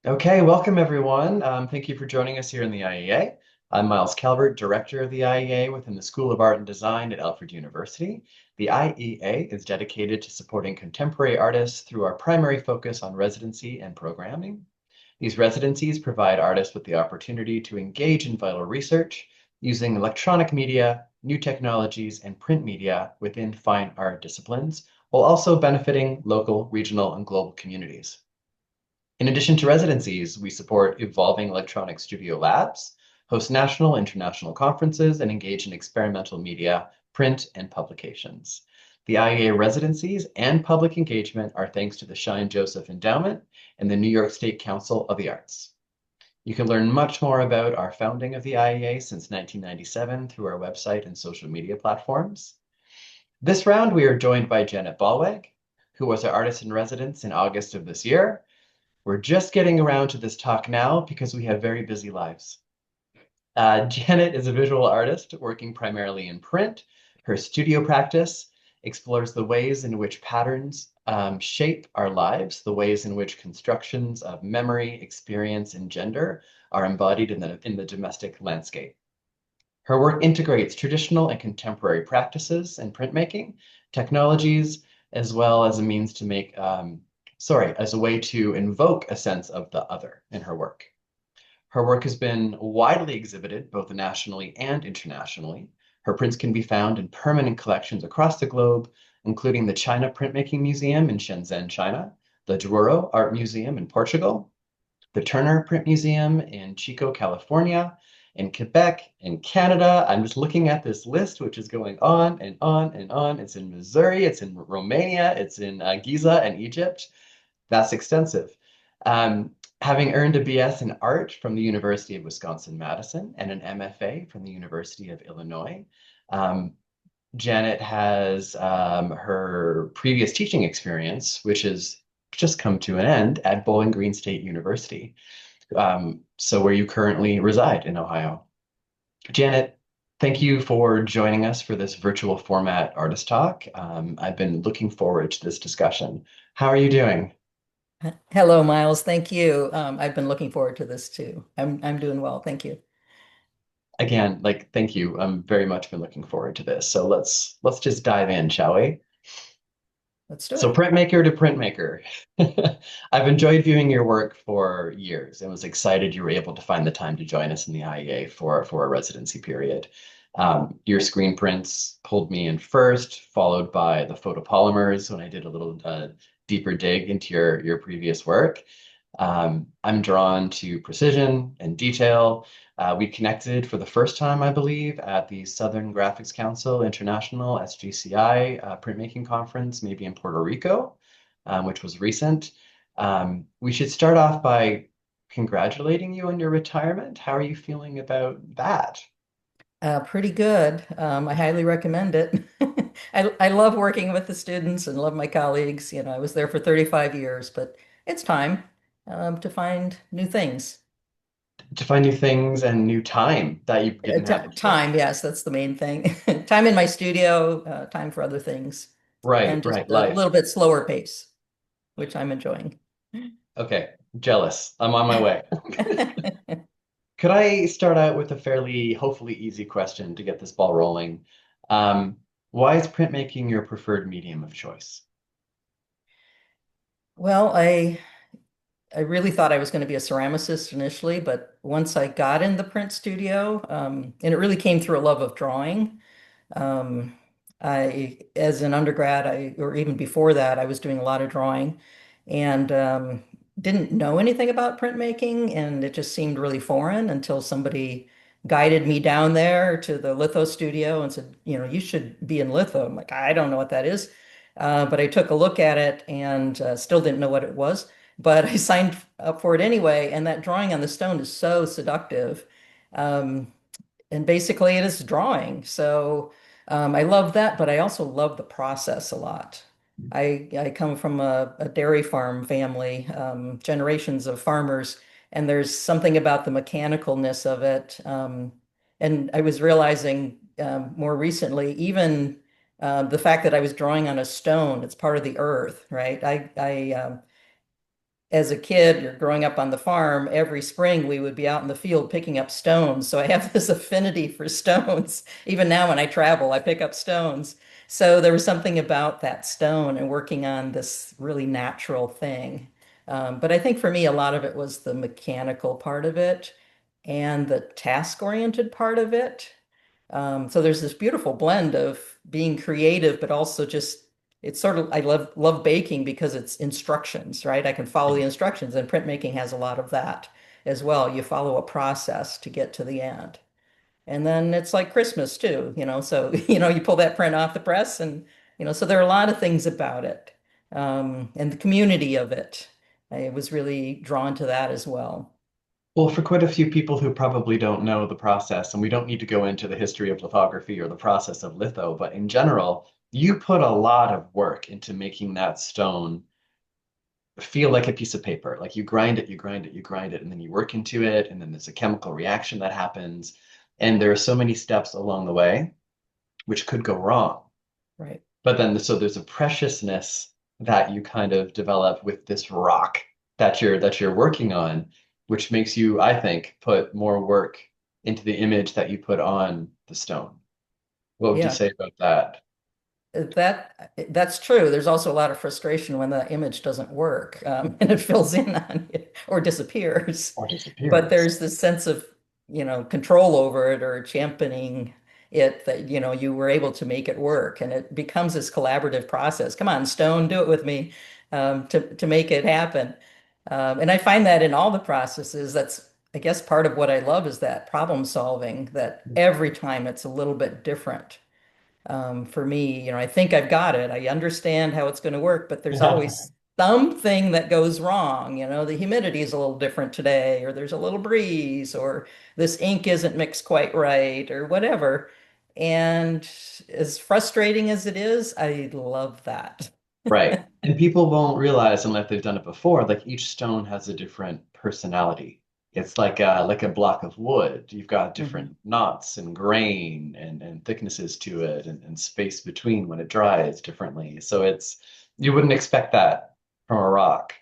Okay, welcome everyone. Thank you for joining us here in the IEA. I'm Miles Calvert, Director of the IEA within the School of Art and Design at Alfred University. The IEA is dedicated to supporting contemporary artists through our primary focus on residency and programming. These residencies provide artists with the opportunity to engage in vital research using electronic media, new technologies, and print media within fine art disciplines, while also benefiting local, regional, and global communities. In addition to residencies, we support evolving electronic studio labs, host national, international conferences, and engage in experimental media, print, and publications. The IEA residencies and public engagement are thanks to the Shine Joseph Endowment and the New York State Council of the Arts. You can learn much more about our founding of the IEA since 1997 through our website and social media platforms. This round, we are joined by Janet Ballweg, who was our artist in residence in August of this year. We're just getting around to this talk now because we have very busy lives. Janet is a visual artist working primarily in print. Her studio practice explores the ways in which patterns shape our lives, the ways in which constructions of memory, experience, and gender are embodied in the domestic landscape. Her work integrates traditional and contemporary practices in printmaking, technologies, as well as a means to make as a way to invoke a sense of the other in her work. Her work has been widely exhibited both nationally and internationally. Her prints can be found in permanent collections across the globe, including the China Printmaking Museum in Shenzhen, China, the Douro Art Museum in Portugal, the Turner Print Museum in Chico, California, in Quebec, in Canada. I'm just looking at this list, which is going on and on and on. It's in Missouri, it's in Romania, it's in Giza and Egypt. That's extensive. Having earned a BS in art from the University of Wisconsin-Madison and an MFA from the University of Illinois, um, Janet has her previous teaching experience, which has just come to an end at Bowling Green State University, so where you currently reside in Ohio. Janet, thank you for joining us for this virtual format artist talk. I've been looking forward to this discussion. How are you doing? Hello, Miles. Thank you. I've been looking forward to this too. I'm doing well. Thank you. Again, thank you. I'm very much been looking forward to this. So let's just dive in, shall we? Let's do So it. printmaker to printmaker. I've enjoyed viewing your work for years and was excited you were able to find the time to join us in the IEA for a residency period. Your screen prints pulled me in first, followed by the photopolymers when I did a little deeper dig into your previous work. I'm drawn to precision and detail. We connected for the first time, I believe, at the Southern Graphics Council International SGCI printmaking conference, maybe in Puerto Rico, which was recent. We should start off by congratulating you on your retirement. How are you feeling about that? Pretty good. I highly recommend it. I love working with the students and love my colleagues. I was there for 35 years, but it's time to find new things. To find new things and new time that you didn't have before. Time, yes, that's the main thing. Time in my studio, time for other things, Right, and just right, a life. little bit slower pace, which I'm enjoying. Okay, jealous. I'm on my way. Could I start out with a fairly, hopefully easy question to get this ball rolling? Um, why is printmaking your preferred medium of choice? Well, I really thought I was going to be a ceramicist initially, but once I got in the print studio, and it really came through a love of drawing. Um, as an undergrad, or even before that, I was doing a lot of drawing and didn't know anything about printmaking, and it just seemed really foreign until somebody guided me down there to the litho studio and said, you should be in litho. I'm like, I don't know what that is. But I took a look at it and still didn't know what it was. But I signed up for it anyway, and that drawing on the stone is so seductive. Um, and basically, it is drawing. So I love that, but I also love the process a lot. I come from a dairy farm family, generations of farmers, and there's something about the mechanicalness of it. And I was realizing more recently, even the fact that I was drawing on a stone, it's part of the earth, right? as a kid, you're growing up on the farm, every spring we would be out in the field picking up stones. So I have this affinity for stones. Even now when I travel, I pick up stones. So there was something about that stone and working on this really natural thing. But I think for me, a lot of it was the mechanical part of it and the task-oriented part of it. So there's this beautiful blend of being creative, but also just it's sort of I love baking because it's instructions, right? I can follow the instructions, and printmaking has a lot of that as well. You follow a process to get to the end. And then it's like Christmas too, so you pull that print off the press and so there are a lot of things about it. And the community of it. I was really drawn to that as well. Well, for quite a few people who probably don't know the process, and we don't need to go into the history of lithography or the process of litho, but in general, you put a lot of work into making that stone feel like a piece of paper. Like you grind it, you grind it, you grind it, and then you work into it, and then there's a chemical reaction that happens. And there are so many steps along the way which could go wrong. Right. But then so there's a preciousness that you kind of develop with this rock that you're working on, which makes you, I think, put more work into the image that you put on the stone. What would you Yeah. say about that? That's true. There's also a lot of frustration when the image doesn't work, and it fills in on you or disappears. Or But disappears. there's this sense of, control over it or championing it that, you were able to make it work. And it becomes this collaborative process. Come on, Stone, do it with me, to make it happen. And I find that in all the processes, that's, I guess, part of what I love is that problem solving, that every time it's a little bit different. For me, I think I've got it. I understand how it's going to work, but there's always something that goes wrong. The humidity is a little different today, or there's a little breeze, or this ink isn't mixed quite right, or whatever. And as frustrating as it is, I love that. Right. And people won't realize unless they've done it before, like each stone has a different personality. It's like a block of wood. You've got Mhm. different knots and grain and thicknesses to it and space between when it dries differently. So it's you wouldn't expect that from a rock.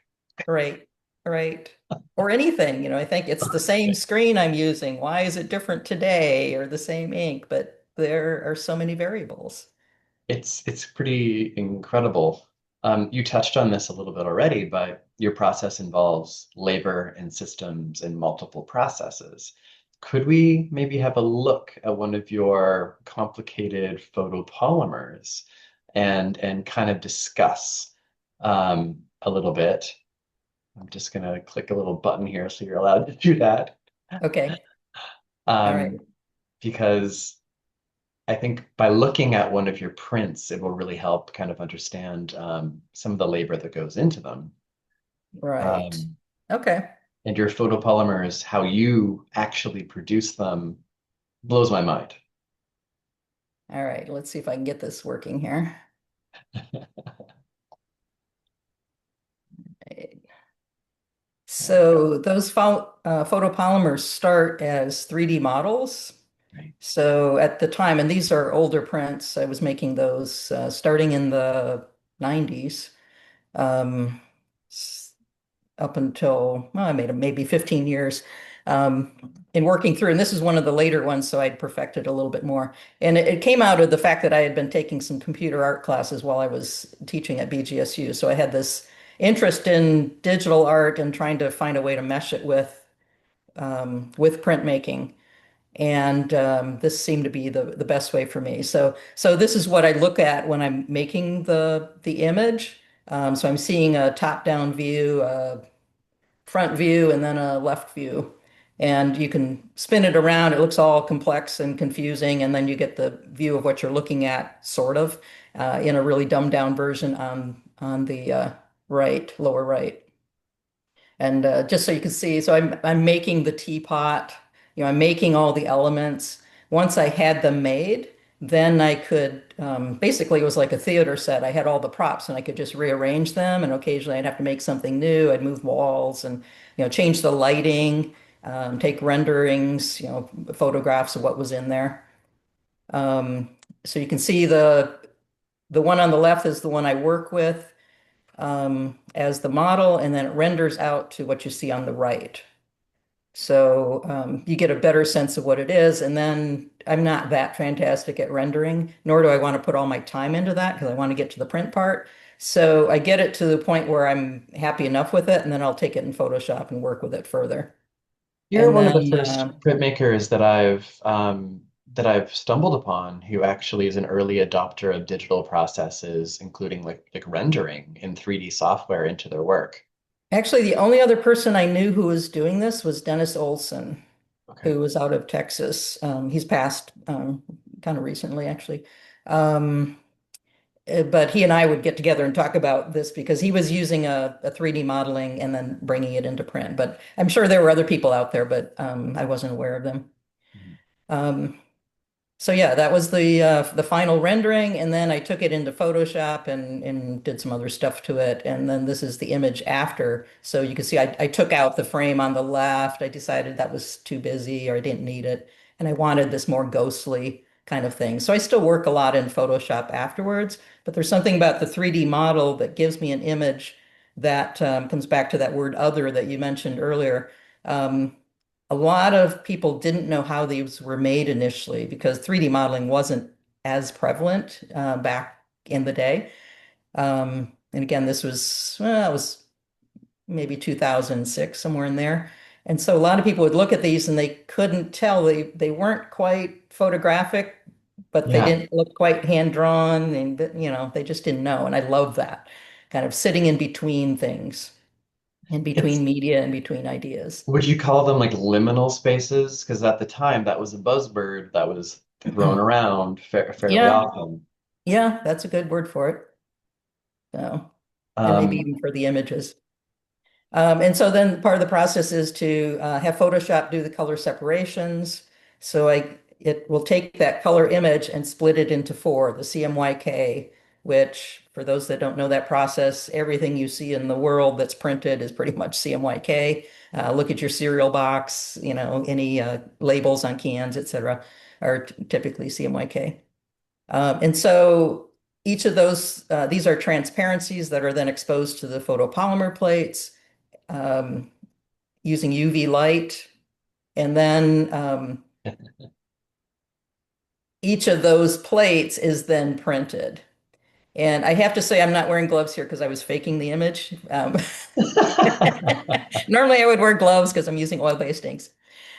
Right, right. Or anything, I think it's the same screen I'm using. Why is it different today? Or the same ink, but there are so many variables. It's pretty incredible. You touched on this a little bit already, but your process involves labor and systems and multiple processes. Could we maybe have a look at one of your complicated photopolymers and kind of discuss a little bit? I'm just gonna click a little button here so you're allowed to do that. Okay. All right. Um, because I think by looking at one of your prints, it will really help kind of understand some of the labor that goes into them. Right. Um, Okay. and your photopolymers, how you actually produce them, blows my mind. All right. Let's see if I can get this working here. Right. There we go. So those photopolymers start as 3D models. Right. So at the time, and these are older prints, I was making those starting in the 90s. Um, up until well, I made them maybe 15 years um, in working through. And this is one of the later ones, so I'd perfected a little bit more. And it came out of the fact that I had been taking some computer art classes while I was teaching at BGSU. So I had this interest in digital art and trying to find a way to mesh it with printmaking. And this seemed to be the best way for me. So this is what I look at when I'm making the image. So I'm seeing a top-down view, front view and then a left view. And you can spin it around. It looks all complex and confusing. And then you get the view of what you're looking at, sort of, in a really dumbed down version on the right, lower right. And just so you can see, so I'm making the teapot, I'm making all the elements. Once I had them made, then I could basically it was like a theater set. I had all the props and I could just rearrange them. And occasionally I'd have to make something new. I'd move walls and change the lighting, take renderings, photographs of what was in there. Um, so you can see the one on the left is the one I work with. as the model, and then it renders out to what you see on the right. So you get a better sense of what it is. And then I'm not that fantastic at rendering, nor do I want to put all my time into that because I want to get to the print part. So I get it to the point where I'm happy enough with it, and then I'll take it in Photoshop and work with it further. You're And one of the then, first printmakers that I've stumbled upon who actually is an early adopter of digital processes, including like rendering in 3D software into their work. actually, the only other person I knew who was doing this was Dennis Olson, Okay. who was out of Texas. He's passed kind of recently, actually. Um, but he and I would get together and talk about this because he was using a 3D modeling and then bringing it into print. But I'm sure there were other people out there, but I wasn't aware of them. Mhm. Um, so yeah, that was the final rendering, and then I took it into Photoshop and did some other stuff to it, and then this is the image after. So you can see I took out the frame on the left. I decided that was too busy or I didn't need it, and I wanted this more ghostly kind of thing. So I still work a lot in Photoshop afterwards, but there's something about the 3D model that gives me an image that comes back to that word other that you mentioned earlier. Um, a lot of people didn't know how these were made initially because 3D modeling wasn't as prevalent back in the day. And again, this was, well, it was maybe 2006, somewhere in there. And so a lot of people would look at these and they couldn't tell. They weren't quite photographic, but they Yeah. didn't look quite hand drawn, and they just didn't know. And I love that kind of sitting in between things, in It's between media and between ideas. Would you call them like liminal spaces? Because at the time that was a buzzword that was thrown around fairly Yeah, often. yeah, that's a good word for it. So, and maybe Um, even for the images. And so then part of the process is to have Photoshop do the color separations. So it will take that color image and split it into four, the CMYK, which for those that don't know that process, everything you see in the world that's printed is pretty much CMYK. Look at your cereal box, any labels on cans, etc., are typically CMYK. And so each of those, these are transparencies that are then exposed to the photopolymer plates um, using UV light. And then each of those plates is then printed. And I have to say, I'm not wearing gloves here because I was faking the image. Normally, I would wear gloves because I'm using oil-based inks.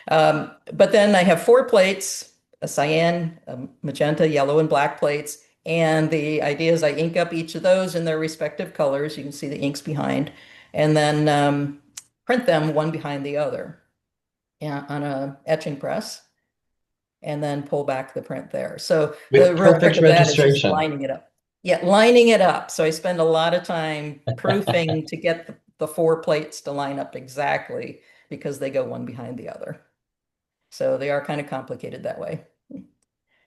But then I have four plates, a cyan, a magenta, yellow, and black plates. And the idea is I ink up each of those in their respective colors. You can see the inks behind, and then print them one behind the other, yeah, on a etching press, and then pull back the print there. So the with real trick perfect of that is just registration. lining it up. Yeah, lining it up. So I spend a lot of time proofing to get the four plates to line up exactly because they go one behind the other. So they are kind of complicated that way.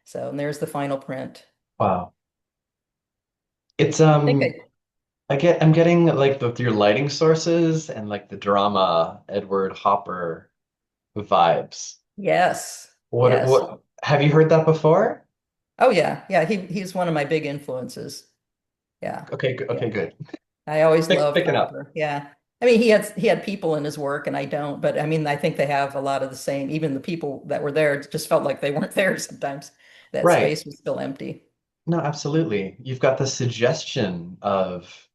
So, and there's the final print. Wow. It's I think I'm getting like your lighting sources and like the drama Edward Hopper vibes. yes, yes. What have you heard that before? Oh yeah, yeah. He's one of my big influences. Yeah, Okay, yeah. good. I always loved Picking up. Hopper. Yeah. I mean, he had people in his work, and I don't. But I mean, I think they have a lot of the same. Even the people that were there just felt like they weren't there sometimes. That Right. space was still empty. No, absolutely. You've got the suggestion of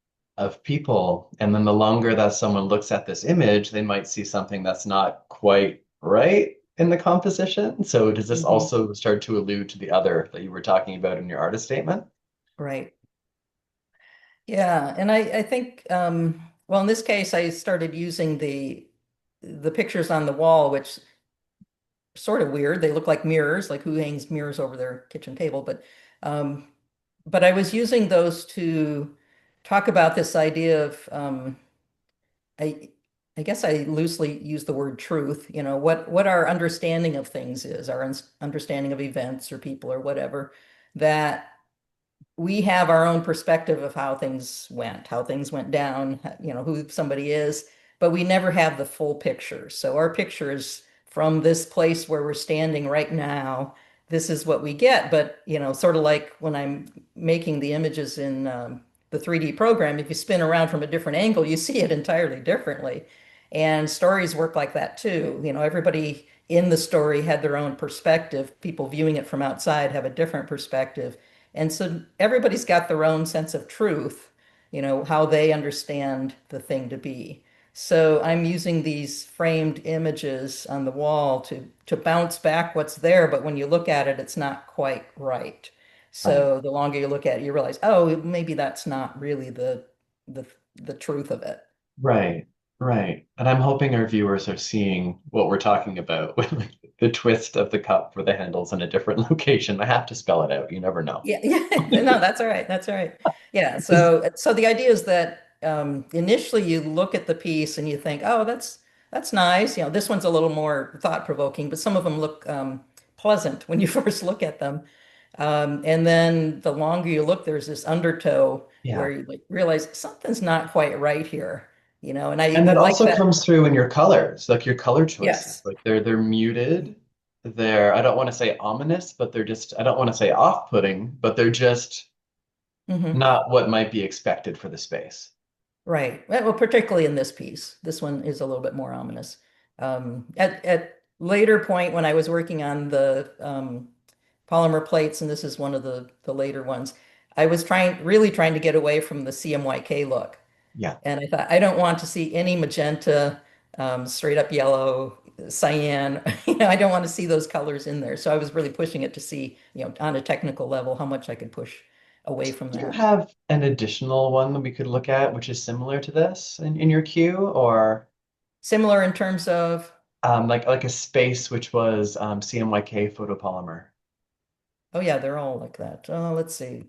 people, and then the longer that someone looks at this image, they might see something that's not quite right in the composition. So does this Hmm. also start to allude to the other that you were talking about in your artist statement? Right. Yeah, and I think well in this case I started using the pictures on the wall, which are sort of weird. They look like mirrors, like who hangs mirrors over their kitchen table, um but I was using those to talk about this idea of I I guess I loosely use the word truth, what our understanding of things is, our understanding of events or people or whatever, that we have our own perspective of how things went down, who somebody is, but we never have the full picture. So our picture is from this place where we're standing right now. This is what we get. But, sort of like when I'm making the images in the 3D program, if you spin around from a different angle, you see it entirely differently. And stories work like that too. Everybody in the story had their own perspective. People viewing it from outside have a different perspective. And so everybody's got their own sense of truth, how they understand the thing to be. So I'm using these framed images on the wall to bounce back what's there, but when you look at it, it's not quite right. Right. So the longer you look at it, you realize, oh, maybe that's not really the the truth of it. Right. Right. And I'm hoping our viewers are seeing what we're talking about with like the twist of the cup for the handles in a different location. I have to spell it out. You never know. Yeah, yeah. No, that's all right. That's all right. Yeah. So the idea is that initially you look at the piece and you think, oh, that's nice. This one's a little more thought-provoking, but some of them look pleasant when you first look at them. And then the longer you look, there's this undertow where Yeah. you like realize something's not quite right here. And And I that like also that. comes through in your colors, like your color choices. Yes. Like they're muted. They're I don't want to say ominous, but they're just I don't want to say off-putting, but they're just Hmm. not what might be expected for the space. Right. Well, particularly in this piece, this one is a little bit more ominous. At later point when I was working on the polymer plates, and this is one of the later ones, I was really trying to get away from the CMYK look. Yeah. And I thought, I don't want to see any magenta, straight up yellow, cyan. I don't want to see those colors in there. So I was really pushing it to see, on a technical level, how much I could push away from Do you that. have an additional one that we could look at, which is similar to this in your queue, or Similar in terms of, like a space which was CMYK photopolymer? oh yeah, they're all like that. Let's see.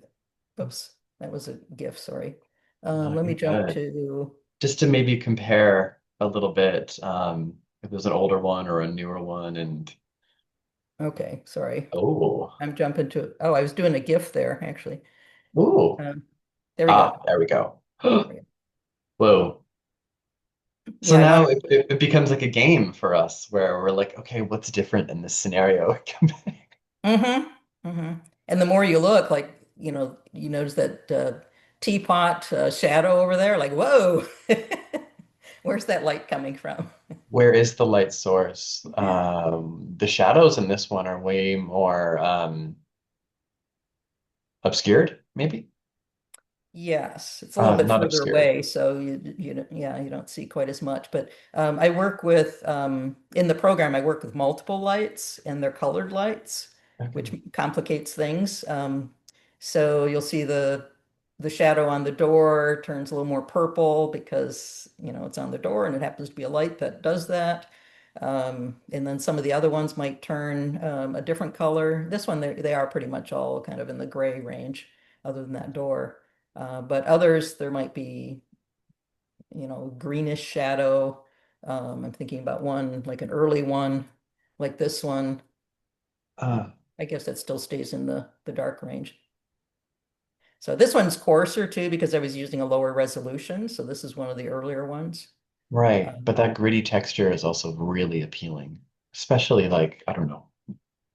Oops, that was a GIF, sorry. No, Let you're me jump good. to, Just to maybe compare a little bit, if there's an older one or a newer one, and okay, sorry. oh, I'm jumping to, oh, I was doing a GIF there, actually. ooh, Um, there we go. there we go. There we go. Whoa. So Yeah, I now want it becomes like a game for us where we're like, okay, what's different in this scenario? mm-hmm, mm-hmm. And the more you look, like, you notice that teapot shadow over there, like, whoa, where's that light coming from? Where is the light source? Yeah. The shadows in this one are way more obscured, maybe? Yes, it's a little bit Not further obscured. away, so yeah, you don't see quite as much. But I work with in the program, I work with multiple lights, and they're colored lights, which Okay. complicates things. So you'll see the shadow on the door turns a little more purple because it's on the door, and it happens to be a light that does that. And then some of the other ones might turn a different color. This one, they are pretty much all kind of in the gray range, other than that door. But others, there might be, greenish shadow. I'm thinking about one, like an early one, like this one. Uh, I guess that still stays in the dark range. So this one's coarser too because I was using a lower resolution. So this is one of the earlier ones. right. Um, But that gritty texture is also really appealing, especially like, I don't know.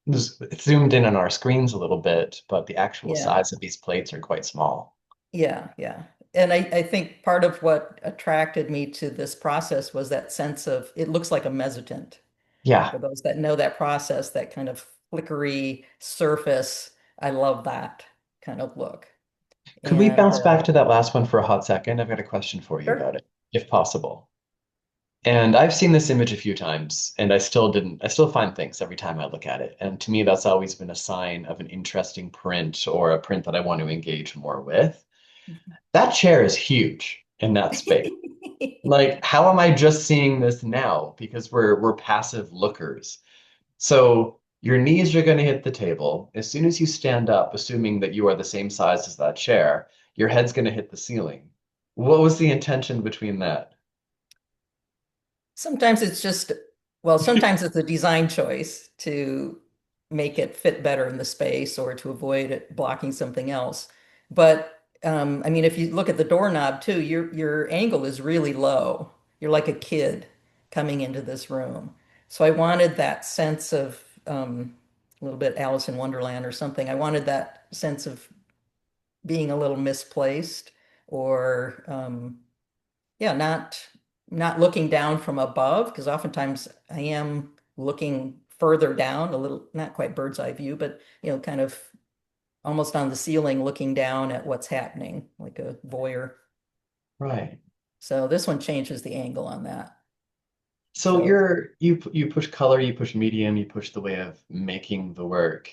It's zoomed in on our screens a little bit, but the actual yeah, size of these plates are quite small. yeah, yeah. And I think part of what attracted me to this process was that sense of it looks like a mesotint. Yeah. For those that know that process, that kind of flickery surface, I love that kind of look. Could we And bounce back to that last one for a hot second? I've got a question for you sure. about it, if possible. And I've seen this image a few times, and I still find things every time I look at it. And to me, that's always been a sign of an interesting print or a print that I want to engage more with. That chair is huge in that space. Like, how am I just seeing this now? Because we're passive lookers. So your knees are going to hit the table. As soon as you stand up, assuming that you are the same size as that chair, your head's going to hit the ceiling. What was the intention between that? Sometimes it's just, well, sometimes it's a design choice to make it fit better in the space or to avoid it blocking something else. But I mean, if you look at the doorknob too, your angle is really low. You're like a kid coming into this room. So I wanted that sense of a little bit Alice in Wonderland or something. I wanted that sense of being a little misplaced. or yeah, not looking down from above, because oftentimes I am looking further down, a little, not quite bird's eye view, but kind of almost on the ceiling looking down at what's happening, like a voyeur. Right. So this one changes the angle on that. So So you push color, you push medium, you push the way of making the work.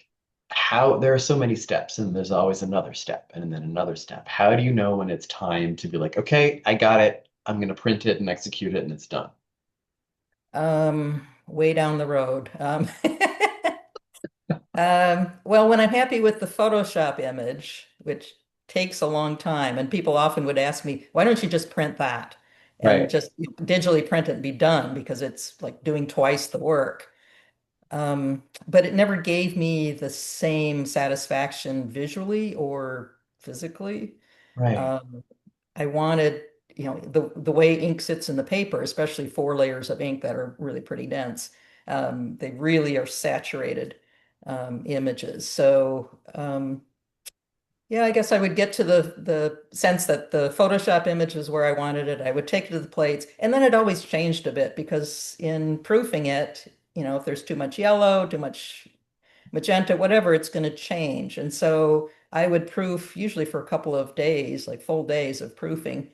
How there are so many steps, and there's always another step and then another step. How do you know when it's time to be like, okay, I got it. I'm gonna print it and execute it and it's done. way down the road. Well, when I'm happy with the Photoshop image, which takes a long time, and people often would ask me, why don't you just print that and Right. just digitally print it and be done because it's like doing twice the work. But it never gave me the same satisfaction visually or physically. Right. Um, I wanted, the way ink sits in the paper, especially 4 layers of ink that are really pretty dense. They really are saturated images. So yeah, I guess I would get to the sense that the Photoshop image is where I wanted it. I would take it to the plates, and then it always changed a bit because in proofing it, if there's too much yellow, too much magenta, whatever, it's going to change. And so I would proof usually for a couple of days, like full days of proofing,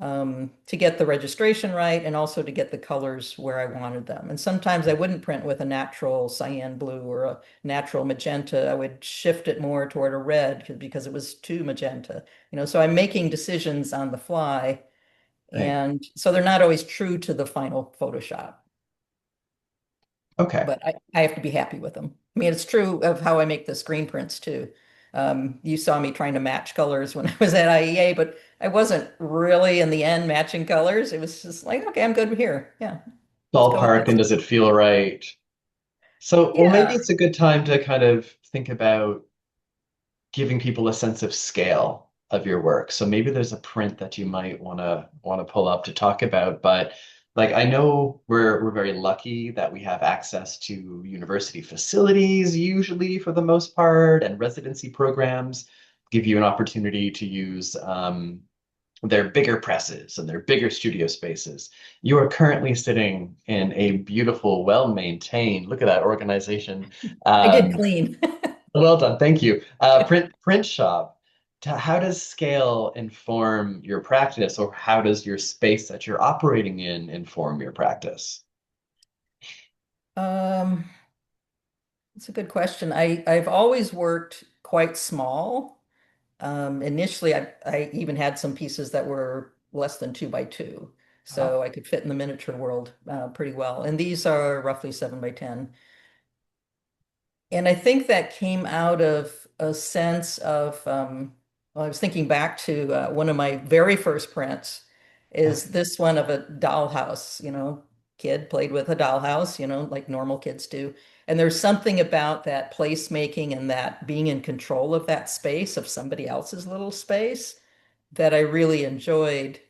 to get the registration right and also to get the colors where I wanted them. And sometimes I wouldn't print with a natural cyan blue or a natural magenta. I would shift it more toward a red because it was too magenta. So I'm making decisions on the fly, Right. and so they're not always true to the final Photoshop, Okay. but I have to be happy with them. I mean, it's true of how I make the screen prints too. You saw me trying to match colors when I was at IEA, but I wasn't really in the end matching colors. It was just like, okay, I'm good here. Yeah, let's go with Ballpark, and this. does it feel right? So, well, maybe Yeah. it's a good time to kind of think about giving people a sense of scale of your work. So maybe there's a print that you might want to pull up to talk about. But like I know we're very lucky that we have access to university facilities usually for the most part, and residency programs give you an opportunity to use their bigger presses and their bigger studio spaces. You are currently sitting in a beautiful, well-maintained, look at that organization, I did um, clean. well done, thank you. Print shop. How does scale inform your practice, or how does your space that you're operating in inform your practice? Um, it's a good question. I've always worked quite small. Initially, I even had some pieces that were less than 2 by 2, Uh, so I could fit in the miniature world pretty well. And these are roughly 7 by 10. And I think that came out of a sense of, well, I was thinking back to one of my very first prints is okay, this one of a dollhouse, kid played with a dollhouse, like normal kids do. And there's something about that placemaking and that being in control of that space, of somebody else's little space, that I really enjoyed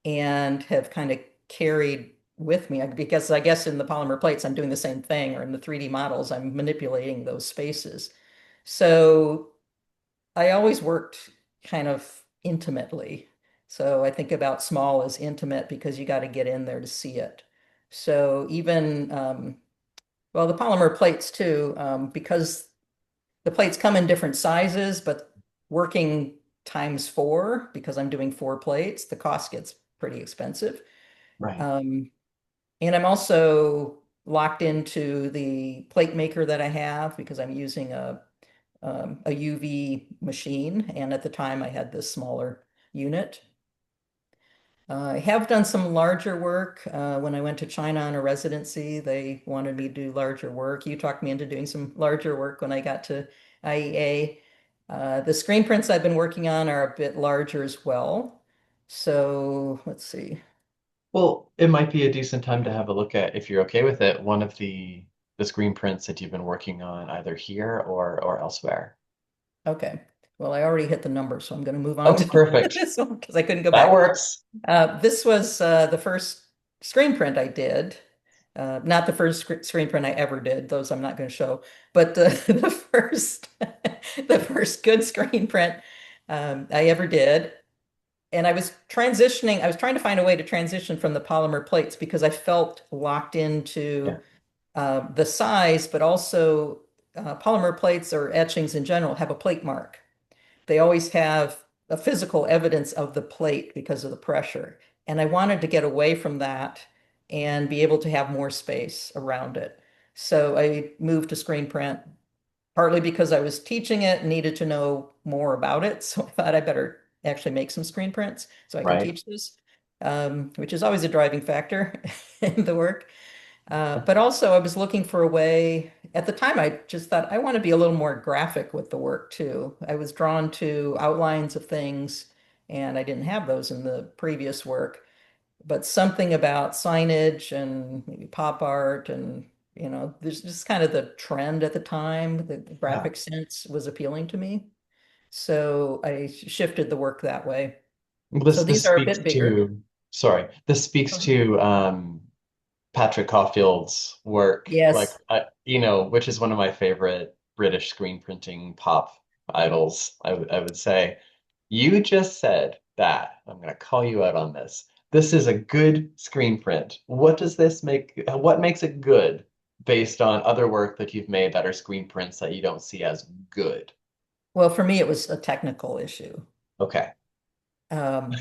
and have kind of carried with me because I guess in the polymer plates I'm doing the same thing, or in the 3D models I'm manipulating those spaces. So I always worked kind of intimately. So I think about small as intimate because you got to get in there to see it. So even well, the polymer plates too, because the plates come in different sizes, but working times 4 because I'm doing 4 plates, the cost gets pretty expensive. right, Um, and I'm also locked into the plate maker that I have because I'm using a UV machine. And at the time I had this smaller unit. I have done some larger work. When I went to China on a residency, they wanted me to do larger work. You talked me into doing some larger work when I got to IEA. The screen prints I've been working on are a bit larger as well. So let's see. well, it might be a decent time to have a look at, if you're okay with it, one of the screen prints that you've been working on either here or elsewhere. Okay. Well, I already hit the number, so I'm going to move on Oh, to perfect. this one because I couldn't go That back. works. This was the first screen print I did. Not the first screen print I ever did. Those I'm not going to show, but the first, the first good screen print I ever did. and I was trying to find a way to transition from the polymer plates because I felt locked Yeah. into the size, but also polymer plates or etchings in general have a plate mark. They always have a physical evidence of the plate because of the pressure. And I wanted to get away from that and be able to have more space around it. So I moved to screen print, partly because I was teaching it and needed to know more about it. So I thought I better actually make some screen prints so I can Right. teach this, which is always a driving factor in the work. But also, I was looking for a way. At the time, I just thought I want to be a little more graphic with the work too. I was drawn to outlines of things, and I didn't have those in the previous work. But something about signage and maybe pop art, and there's just kind of the trend at the time. The Yeah. graphic sense was appealing to me, so I shifted the work that way. Well, So this these are a speaks bit bigger. to, sorry, this speaks to Patrick Caulfield's work, like Yes. which is one of my favorite British screen printing pop idols, I would say. You just said that. I'm going to call you out on this. This is a good screen print. What makes it good based on other work that you've made that are screen prints that you don't see as good? Well, for me, it was a technical issue. Okay. Um,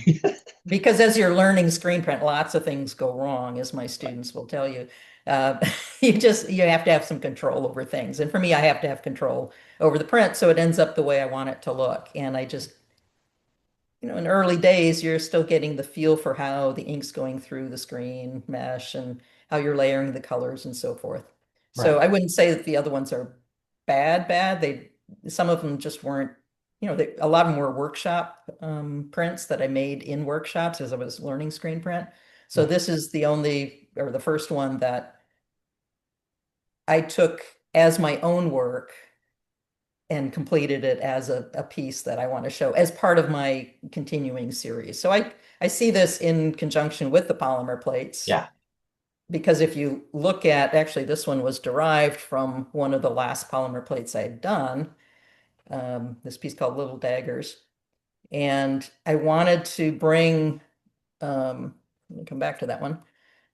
because as you're learning screen print, lots of things go wrong, as my students will tell you. Uh, you have to have some control over things. And for me, I have to have control over the print so it ends up the way I want it to look. And I just, in early days, you're still getting the feel for how the ink's going through the screen mesh and how you're layering the colors and so forth. So Right. I wouldn't say that the other ones are bad. Some of them just weren't, a lot of them were workshop prints that I made in workshops as I was learning screen print. So Yeah. this is the only, or the first one that I took as my own work and completed it as a piece that I want to show as part of my continuing series. So I see this in conjunction with the polymer plates Yeah. because if you look at, actually, this one was derived from one of the last polymer plates I had done, this piece called Little Daggers. And I wanted to bring, let me come back to that one.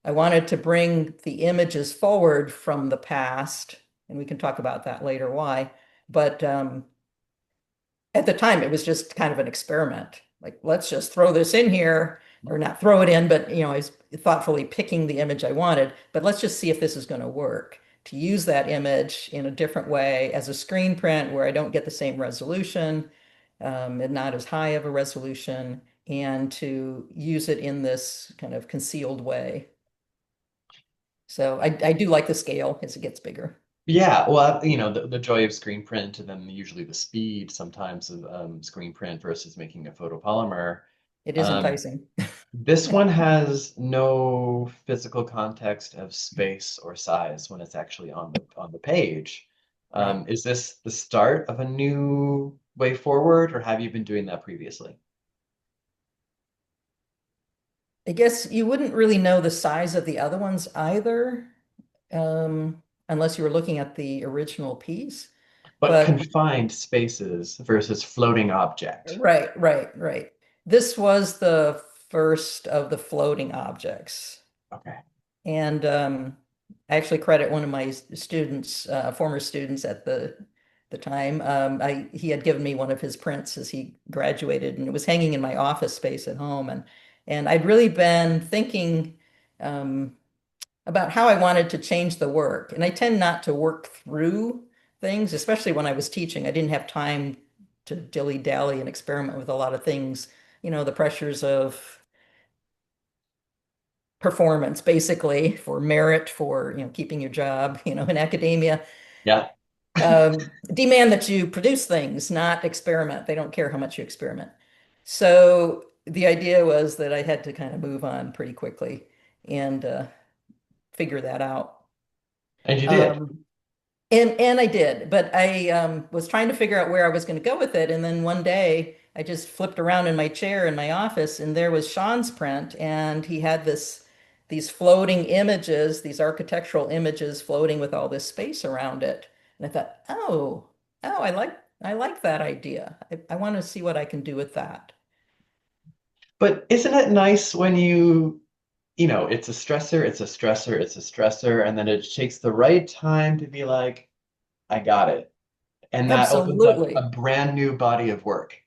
I wanted to bring the images forward from the past, and we can talk about that later why. But at the time it was just kind of an experiment. Like, let's just throw this in here, or not throw it in, but I was thoughtfully picking the image I wanted, but let's just see if this is going to work. To use that image in a different way as a screen print where I don't get the same resolution, and not as high of a resolution, and to use it in this kind of concealed way. So I do like the scale as it gets bigger. Yeah, well, the joy of screen print and then usually the speed sometimes of screen print versus making a photopolymer. It is Um, enticing. this one has no physical context of space or size when it's actually on the page. Right. Is this the start of a new way forward, or have you been doing that previously? I guess you wouldn't really know the size of the other ones either, unless you were looking at the original piece. But But confined spaces versus floating object. right. This was the first of the floating objects. Okay. And I actually credit one of my students, former students at the time. He had given me one of his prints as he graduated, and it was hanging in my office space at home. And I'd really been thinking um, about how I wanted to change the work. And I tend not to work through things, especially when I was teaching. I didn't have time to dilly-dally and experiment with a lot of things. The pressures of performance, basically, for merit, for keeping your job, in academia, Yeah. demand that you produce things, not experiment. They don't care how much you experiment. So the idea was that I had to kind of move on pretty quickly and figure that out. And you did. Um, and I did, but I was trying to figure out where I was going to go with it. And then one day I just flipped around in my chair in my office, and there was Sean's print, and he had these floating images, these architectural images floating with all this space around it. And I thought, I like that idea. I want to see what I can do with that. But isn't it nice when it's a stressor, it's a stressor, it's a stressor, and then it takes the right time to be like, I got it. And that opens up a Absolutely. brand new body of work.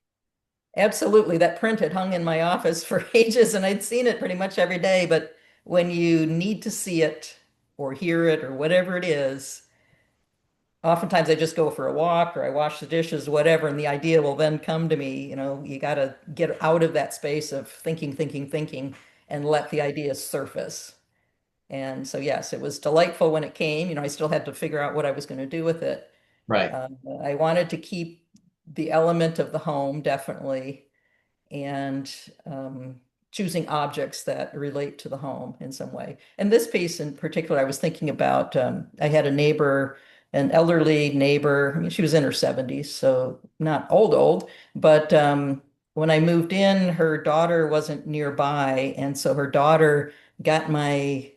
Absolutely. That print had hung in my office for ages and I'd seen it pretty much every day. But when you need to see it or hear it or whatever it is, oftentimes I just go for a walk or I wash the dishes, whatever, and the idea will then come to me. You got to get out of that space of thinking, thinking, thinking, and let the ideas surface. And so, yes, it was delightful when it came. I still had to figure out what I was going to do with it. Right, I wanted to keep the element of the home, definitely, and choosing objects that relate to the home in some way. And this piece in particular, I was thinking about, I had a neighbor, an elderly neighbor. I mean, she was in her 70s, so not old, old, but when I moved in, her daughter wasn't nearby. And so her daughter got my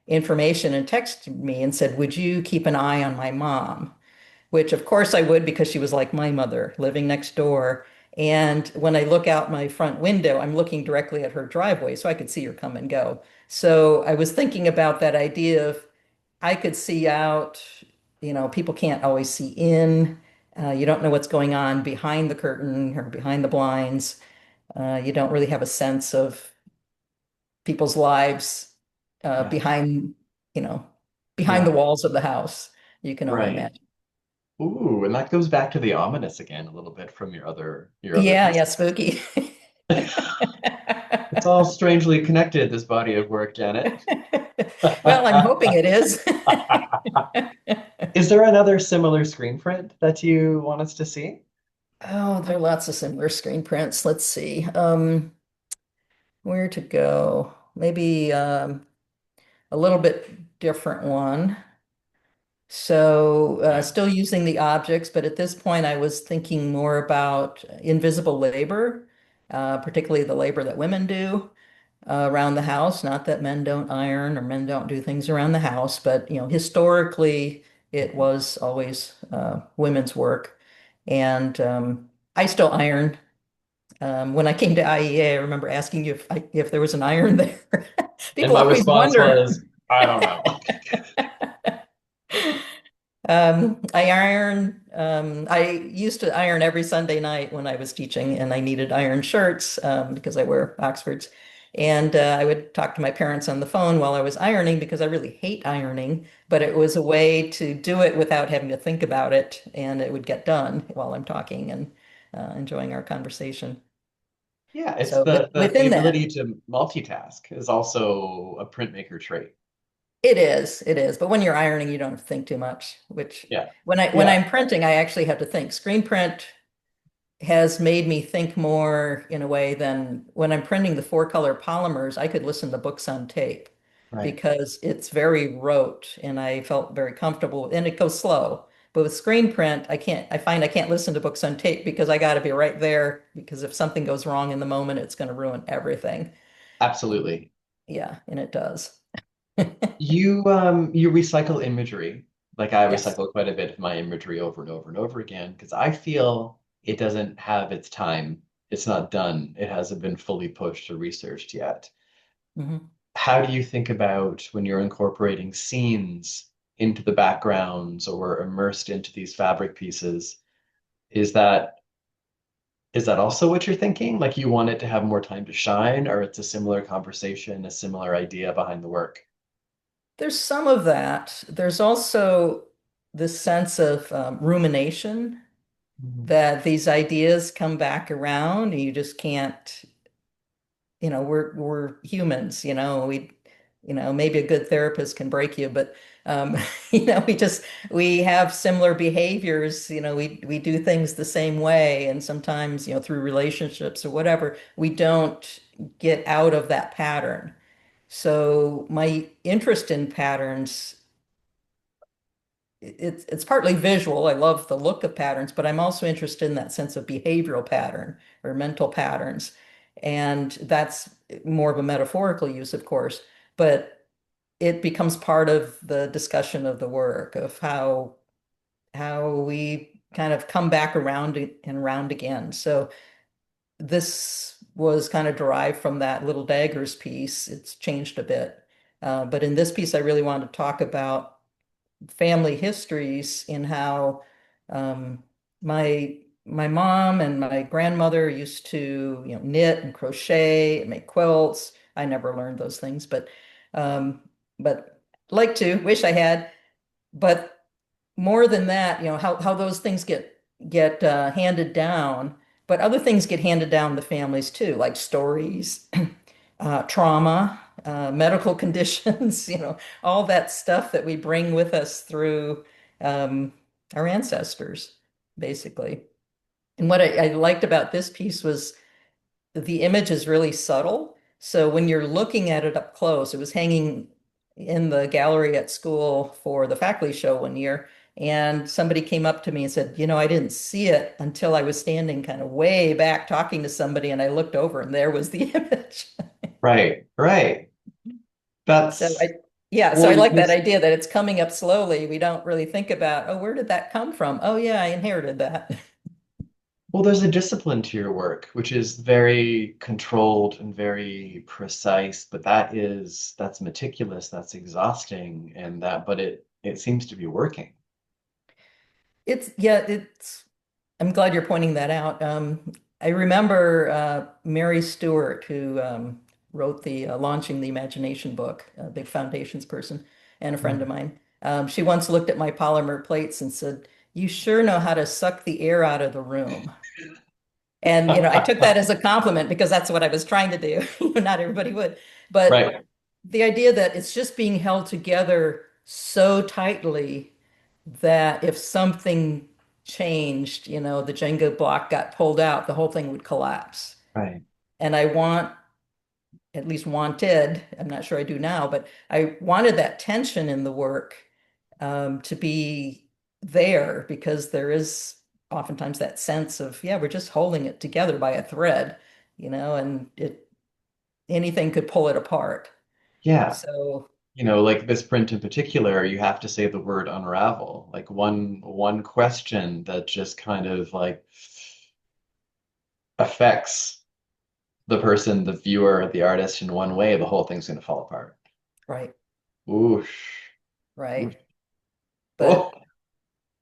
information and texted me and said, "Would you keep an eye on my mom?" Which of course I would because she was like my mother living next door. And when I look out my front window, I'm looking directly at her driveway, so I could see her come and go. So I was thinking about that idea of I could see out, people can't always see in. You don't know what's going on behind the curtain or behind the blinds. You don't really have a sense of people's lives yeah, behind, you know, behind the yeah, walls of the house. You can only right. imagine. Ooh, and that goes back to the ominous again a little bit from your other Yeah, piece. yeah, spooky. It's all strangely connected, this body of work, Janet. Well, I'm hoping it is. Is there another similar screen print that you want us to see? Oh, there are lots of similar screen prints. Let's see. Where to go? Maybe a little bit different one. So, Yeah, still using the objects, but at this point, I was thinking more about invisible labor, particularly the labor that women do around the house. Not that men don't iron or men don't do things around the house, but historically, it was always women's work. And I still iron. When I came to IEA, I remember asking you if there was an iron there. and People my always response wonder. was, I don't know. I iron. I used to iron every Sunday night when I was teaching, and I needed iron shirts because I wear Oxfords. And I would talk to my parents on the phone while I was ironing because I really hate ironing, but it was a way to do it without having to think about it, and it would get done while I'm talking and enjoying our conversation. Yeah, it's So the within that, ability to multitask is also a printmaker trait. it is. But when you're ironing, you don't have to think too much, which Yeah, when yeah, I'm printing, I actually have to think. Screen print has made me think more in a way than when I'm printing the four color polymers, I could listen to books on tape right. because it's very rote and I felt very comfortable and it goes slow. But with screen print, I find I can't listen to books on tape because I got to be right there because if something goes wrong in the moment, it's going to ruin everything. Absolutely. Yeah, and it does. You recycle imagery. Like I Yes. recycle quite a bit of my imagery over and over and over again because I feel it doesn't have its time. It's not done. It hasn't been fully pushed or researched yet. Mhm. How do you think about when you're incorporating scenes into the backgrounds or immersed into these fabric pieces? Is that also what you're thinking? Like you want it to have more time to shine, or it's a similar conversation, a similar idea behind the work? There's some of that. There's also this sense of rumination Mhm. that these ideas come back around and you just can't, we're humans, maybe a good therapist can break you, but um, we have similar behaviors, we do things the same way and sometimes, through relationships or whatever, we don't get out of that pattern. So my interest in patterns it's partly visual. I love the look of patterns, but I'm also interested in that sense of behavioral pattern or mental patterns. And that's more of a metaphorical use, of course, but it becomes part of the discussion of the work of how we kind of come back around and around again. So this was kind of derived from that Little Daggers piece. It's changed a bit. But in this piece, I really wanted to talk about family histories in how my mom and my grandmother used to, knit and crochet and make quilts. I never learned those things, um, but like to, wish I had. But more than that, how those things get handed down, but other things get handed down the families too, like stories, trauma, medical conditions, all that stuff that we bring with us through um, our ancestors, basically. And what I liked about this piece was the image is really subtle. So when you're looking at it up close, it was hanging in the gallery at school for the faculty show one year. And somebody came up to me and said, I didn't see it until I was standing kind of way back talking to somebody. And I looked over and there was the image. Right, right. So That's yeah, so well, I like that there's idea that it's coming up slowly. We don't really think about, oh, where did that come from? Oh, yeah, I inherited that. there's a discipline to your work, which is very controlled and very precise, but that's meticulous, that's exhausting, and that but it seems to be working. Yeah, I'm glad you're pointing that out. I remember Mary Stewart, who wrote the Launching the Imagination book, a big foundations person, and a friend of Mm. mine. She once looked at my polymer plates and said, "You sure know how to suck the air out of the room." And I took that as a compliment because that's what I was trying to do. Not everybody would, but Right, the idea that it's just being held together so tightly that if something changed, the Jenga block got pulled out, the whole thing would collapse. right. And at least wanted, I'm not sure I do now, but I wanted that tension in the work to be there because there is oftentimes that sense of, yeah, we're just holding it together by a thread, and anything could pull it apart. Yeah. So, Like this print in particular, you have to say the word unravel. Like one question that just kind of like affects the person, the viewer, the artist in one way, the whole thing's gonna fall apart. right, Oosh. Oosh. right. Oh, But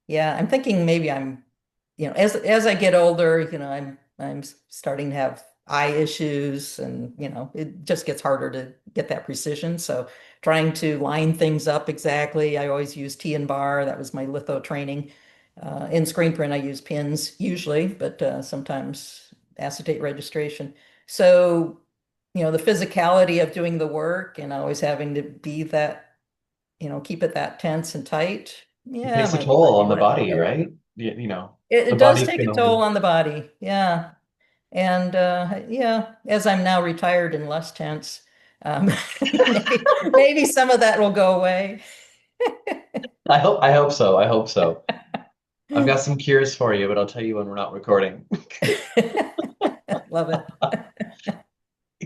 yeah, I'm thinking maybe as I get older, I'm starting to have eye issues and it just gets harder to get that precision. So trying to line things up exactly. I always use T and bar. That was my litho training. In screen print, I use pins usually, but sometimes acetate registration. So, the physicality of doing the work and always having to be that, keep it that tense and tight. it Yeah, takes a might toll be on the one for body, me. right? It The does body's take a gonna toll lose. on the body. Yeah. And yeah, as I'm now retired and less tense, um, maybe some of that will go away. I hope so. I hope so. I've got some cures for you, but I'll tell you when we're not recording. Love it.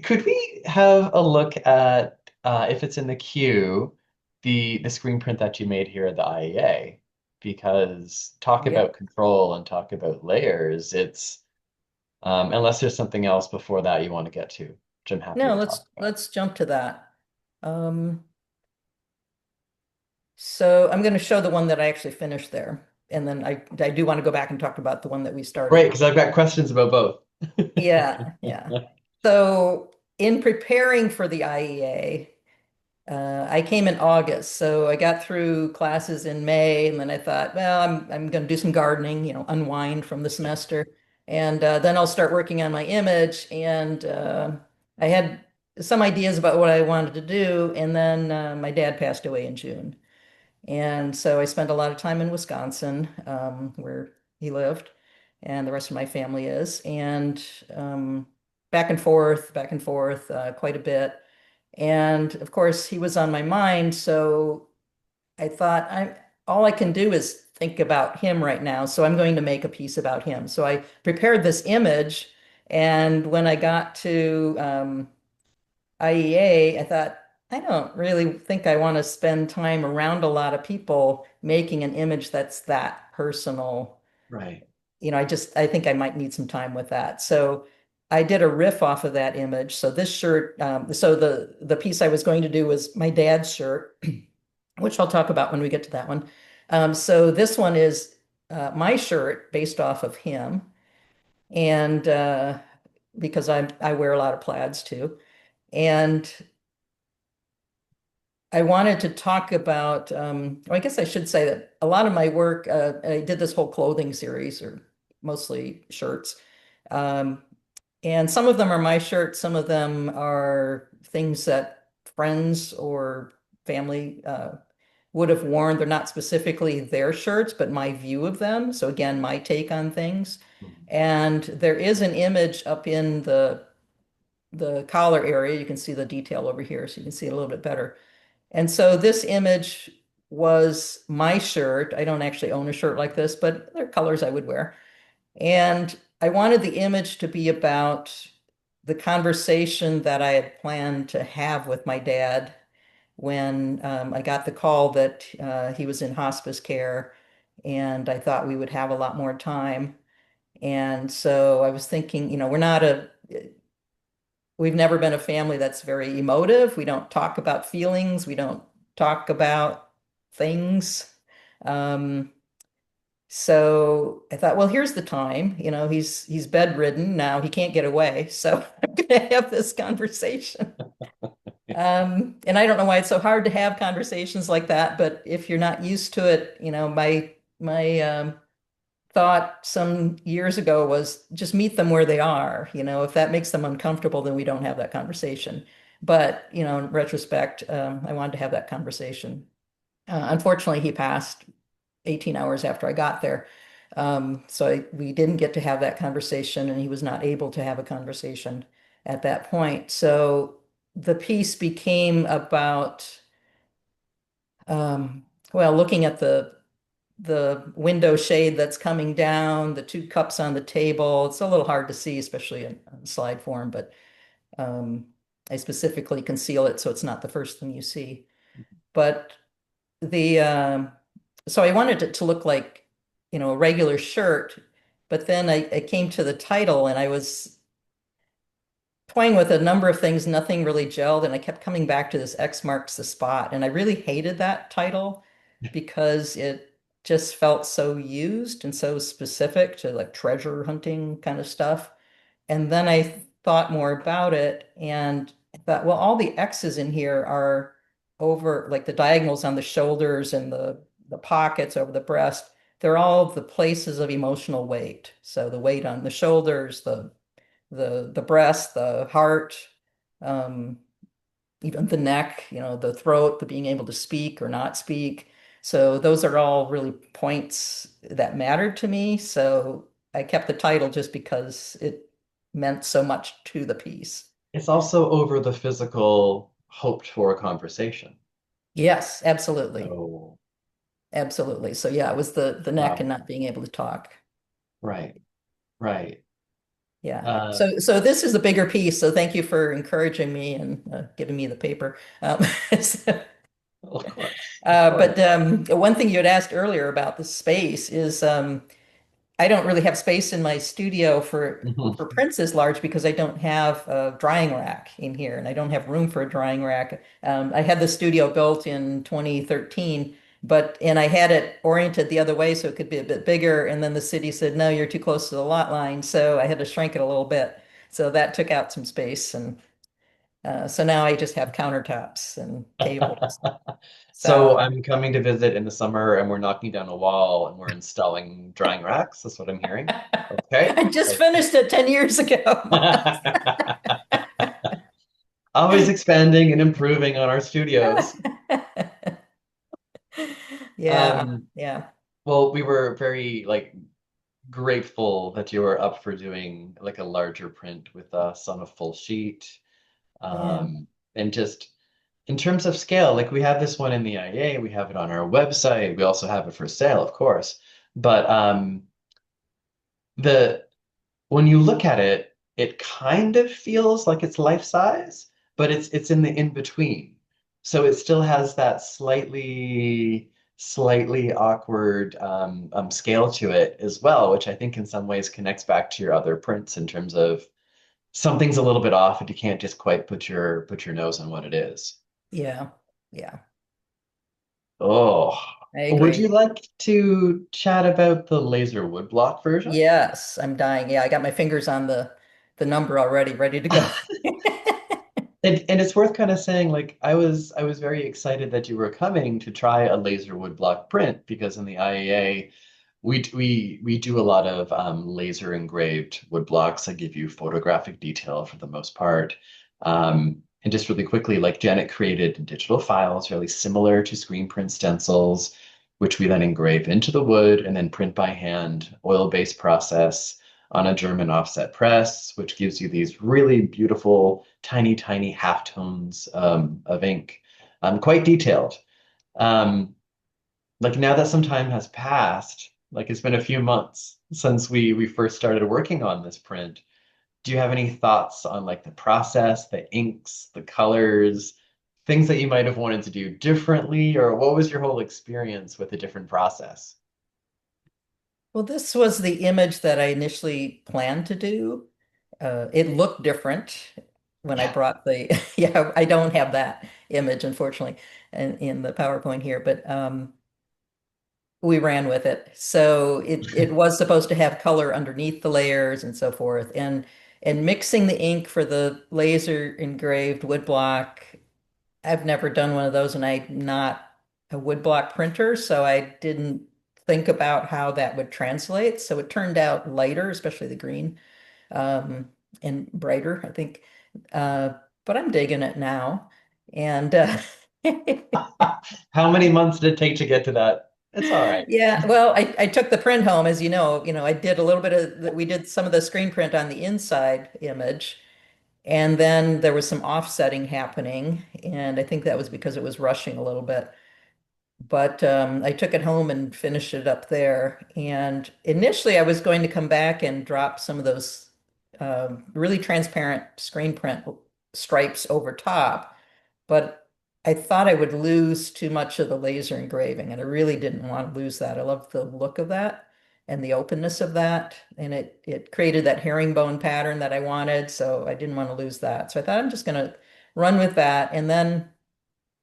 Could we have a look at, if it's in the queue, the screen print that you made here at the IEA? Because talk Yeah. about control and talk about layers, it's unless there's something else before that you want to get to, which I'm happy No, to let's talk about. let's jump to that. Um, so I'm going to show the one that I actually finished there, and then I do want to go back and talk about the one that we Great, started. because I've got questions about both. Yeah, yeah. So in preparing for the IEA, I came in August, so I got through classes in May, and then I thought, well, I'm going to do some gardening, unwind from the semester, and then I'll start working on my image. And I had some ideas about what I wanted to do, and then my dad passed away in June, and so I spent a lot of time in Wisconsin, where he lived, and the rest of my family is, and um, back and forth, quite a bit. And of course, he was on my mind, so I thought I all I can do is think about him right now, so I'm going to make a piece about him. So I prepared this image, and when I got to IEA, I thought, I don't really think I want to spend time around a lot of people making an image that's that personal. Right. I think I might need some time with that. So I did a riff off of that image. So this shirt, so the piece I was going to do was my dad's shirt, which I'll talk about when we get to that one. So this one is my shirt based off of him, and because I wear a lot of plaids too, and I wanted to talk about, well, I guess I should say that a lot of my work, I did this whole clothing series, or mostly shirts. Um, and some of them are my shirts, some of them are things that friends or family would have worn. They're not specifically their shirts, but my view of them. So again, my take on things. Mhm. And there is an image up in the collar area. You can see the detail over here, so you can see it a little bit better. And so this image was my shirt. I don't actually own a shirt like this, but they're colors I would wear. And I wanted the image to be about the conversation that I had planned to have with my dad when I got the call that he was in hospice care, and I thought we would have a lot more time. And so I was thinking, we've never been a family that's very emotive. We don't talk about feelings. We don't talk about things. Um, so I thought, well, here's the time. He's bedridden now. He can't get away. So I'm going to have this conversation. And I don't know why it's so hard to have conversations like that, but if you're not used to it, my thought some years ago was just meet them where they are. If that makes them uncomfortable, then we don't have that conversation. But, in retrospect, I wanted to have that conversation. Unfortunately, he passed 18 hours after I got there. We didn't get to have that conversation, and he was not able to have a conversation at that point. So the piece became about, well, looking at the window shade that's coming down, the two cups on the table. It's a little hard to see, especially in slide form, but um, I specifically conceal it so it's not the first thing you see. But the so I wanted it to look like, a regular shirt, but then I came to the title and I was toying with a number of things, nothing really gelled, and I kept coming back to this X marks the spot. And I really hated that title because it just felt so used and so specific to like treasure hunting kind of stuff. And then I thought more about it and I thought, well, all the X's in here are over like the diagonals on the shoulders and the pockets over the breast. They're all the places of emotional weight. So the weight on the shoulders, the breast, the heart, um, even the neck, the throat, the being able to speak or not speak. So those are all really points that mattered to me. So I kept the title just because it meant so much to the piece. It's also over the physical hoped for conversation. Yes, absolutely. So, Absolutely. So yeah, it was the neck and wow. not being able to talk. Right, right. Yeah. Uh, So this is a bigger piece. So thank you for encouraging me and giving me the paper. So, of course, of But course. one thing you had asked earlier about the space is I don't really have space in my studio for Mhm. prints as large because I don't have a drying rack in here and I don't have room for a drying rack. I had the studio built in 2013, and I had it oriented the other way so it could be a bit bigger. And then the city said, no, you're too close to the lot line. So I had to shrink it a little bit. So that took out some space. And so now I just have countertops and tables. So So I'm coming to visit in the summer and we're knocking down a wall and we're installing drying racks. That's what I'm hearing. Okay. I just finished it 10 years ago. Always expanding and improving on our studios. Yeah, Um, yeah, well, we were very grateful that you were up for doing like a larger print with us on a full sheet. yeah, And just in terms of scale, like we have this one in the IA, we have it on our website, we also have it for sale, of course. But the when you look at it, it kind of feels like it's life size, but it's in the in between. So it still has that slightly awkward scale to it as well, which I think in some ways connects back to your other prints in terms of something's a little bit off and you can't just quite put your nose on what it is. Yeah. Yeah. Oh, I would you agree. like to chat about the laser woodblock version? Yes, I'm dying. Yeah, I got my fingers on the number already, ready to go. And it's worth kind of saying, like, I was very excited that you were coming to try a laser woodblock print because in the IAA we do a lot of laser engraved woodblocks that give you photographic detail for the most part. And just really quickly, like Janet created digital files really similar to screen print stencils, which we then engrave into the wood and then print by hand, oil-based process on a German offset press, which gives you these really beautiful, tiny, tiny halftones of ink, quite detailed. Um, like now that some time has passed, like it's been a few months since we first started working on this print. Do you have any thoughts on like the process, the inks, the colors, things that you might have wanted to do differently, or what was your whole experience with the different process? Well, this was the image that I initially planned to do. It looked different when I Yeah. brought the, yeah, I don't have that image, unfortunately, in the PowerPoint here, but we ran with it. So it was supposed to have color underneath the layers and so forth. And mixing the ink for the laser engraved woodblock, I've never done one of those, and I'm not a woodblock printer, so I didn't think about how that would translate. So it turned out lighter, especially the green, um, and brighter, I think. Uh, but I'm digging it now. And How many months did it take to get to that? It's all right. yeah, well, I took the print home, as you know, I did a little bit of we did some of the screen print on the inside image, and then there was some offsetting happening, and I think that was because it was rushing a little bit. But I took it home and finished it up there. And initially, I was going to come back and drop some of those really transparent screen print stripes over top, but I thought I would lose too much of the laser engraving, and I really didn't want to lose that. I love the look of that and the openness of that, and it created that herringbone pattern that I wanted, so I didn't want to lose that. So I thought I'm just going to run with that, and then